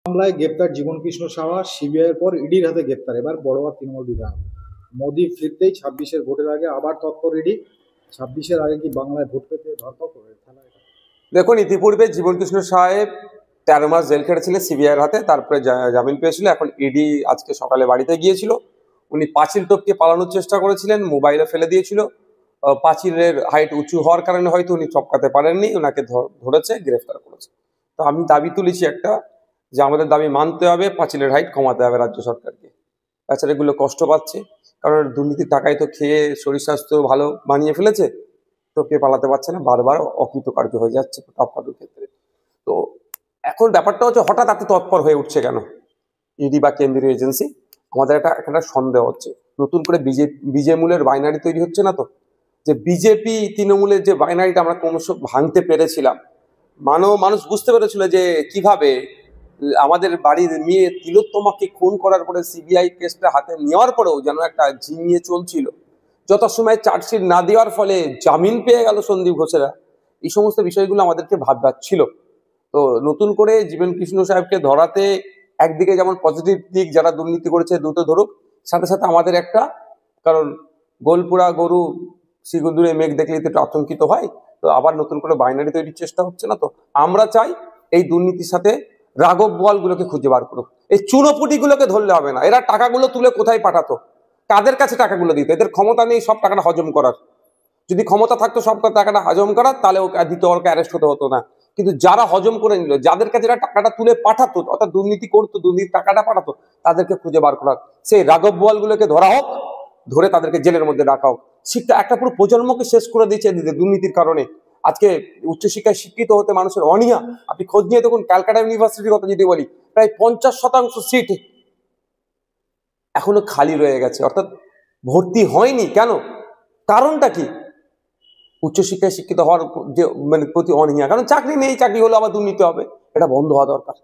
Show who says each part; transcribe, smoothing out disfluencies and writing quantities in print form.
Speaker 1: মামলায় গ্রেপ্তার জীবনকৃষ্ণ সাহা, সিবিআইয়ের পর ইডির হাতে গ্রেপ্তার। এবার বড়োয়া তৃণমূল বিধায়ক। মোদি ফিরতেই 26-এর ভোটের আগে আবার তৎপর ইডি। 26-এর আগে কি বাংলায় ভোট পেতে ধরপাকড় খেলা এটা?
Speaker 2: দেখুন, ইতিপূর্বে জীবনকৃষ্ণ সাহেব 13 মাস জেল খেটেছিলেন সিবিআইয়ের হাতে, তারপরে জামিন পেয়েছিল। এখন ইডি আজকে সকালে বাড়িতে গিয়েছিল। উনি পাঁচিল টপকে পালানোর চেষ্টা করেছিলেন, মোবাইলে ফেলে দিয়েছিল। পাঁচিলের হাইট উঁচু হওয়ার কারণে হয়তো উনি টপকাতে পারেননি, ওনাকে ধরেছে, গ্রেফতার করেছে। তো আমি দাবি তুলেছি একটা, যে আমাদের দাবি মানতে হবে, পাঁচিলের হাইট কমাতে হবে রাজ্য সরকারকে। তাছাড়া এগুলো কষ্ট পাচ্ছে, কারণ দুর্নীতির টাকায় তো খেয়ে শরীর স্বাস্থ্য ভালো বানিয়ে ফেলেছে, টপকে পালাতে পারছে না, বারবার অকৃতকার্য হয়ে যাচ্ছে টপকানোর ক্ষেত্রে। তো এখন ব্যাপারটা হচ্ছে, হঠাৎ এত তৎপর হয়ে উঠছে কেন ইডি বা কেন্দ্রীয় এজেন্সি? আমাদের একটা সন্দেহ হচ্ছে, নতুন করে বিজেমূলের বাইনারি তৈরি হচ্ছে না তো? যে বিজেপি তৃণমূলের যে বাইনারিটা আমরা ক্রমশ ভাঙতে পেরেছিলাম, মানুষ বুঝতে পেরেছিল যে কিভাবে আমাদের বাড়ির মেয়ে তিলোত্তমাকে খুন করার পরে সিবিআই কেসটা হাতে নেওয়ার পরেও যেন একটা ঝিমিয়ে চলছিল। যথাসময়ে চার্জশিট না দেওয়ার ফলে জামিন পেয়ে গেল সন্দীপ ঘোষেরা। এই সমস্ত বিষয়গুলো আমাদেরকে ভাববার ছিল। তো নতুন করে জীবনকৃষ্ণ সাহেবকে ধরাতে একদিকে যেমন পজিটিভ দিক, যারা দুর্নীতি করেছে দ্রুত ধরুক, সাথে সাথে আমাদের একটা, কারণ গোলপুরা গরু শ্রীগুন্দুরে মেঘ দেখলেই তো একটু আতঙ্কিত হয়। তো আবার নতুন করে বাইনারি তৈরির চেষ্টা হচ্ছে না তো? আমরা চাই এই দুর্নীতির সাথে রাঘব বোয়ালগুলোকে খুঁজে বার করুক। এই চুনোপুটিগুলোকে ধরলে হবে না। এরা টাকাগুলো তুলে কোথায় পাঠাতো, কাদের কাছে টাকাগুলো দিত? এদের ক্ষমতা নেই সব টাকাটা হজম করার। যদি ক্ষমতা থাকতো সব টাকাটা হজম করার, তাহলে ওকে দ্বিতীয় ওকে অ্যারেস্ট হতে হতো না। কিন্তু যারা হজম করে নিল, যাদের কাছে এরা টাকাটা তুলে পাঠাতো, অর্থাৎ দুর্নীতি করতো, দুর্নীতির টাকাটা পাঠাতো, তাদেরকে খুঁজে বার করার। সেই রাঘব বোয়ালগুলোকে ধরা হোক, ধরে তাদেরকে জেলের মধ্যে রাখা হোক। শিক্ষা একটা পুরো প্রজন্মকে শেষ করে দিয়েছে দুর্নীতির কারণে। আজকে উচ্চশিক্ষায় শিক্ষিত হতে মানুষের অনীহা। আপনি খোঁজ নিয়ে দেখুন, ক্যালকাটা ইউনিভার্সিটির কথা যদি বলি, প্রায় 50% সিট এখনো খালি রয়ে গেছে, অর্থাৎ ভর্তি হয়নি। কেন? কারণটা কি? উচ্চশিক্ষায় শিক্ষিত হওয়ার যে প্রতি অনীহা। কারণ চাকরি নেই, চাকরি হলে আবার দুর্নীতি হবে। এটা বন্ধ হওয়া দরকার।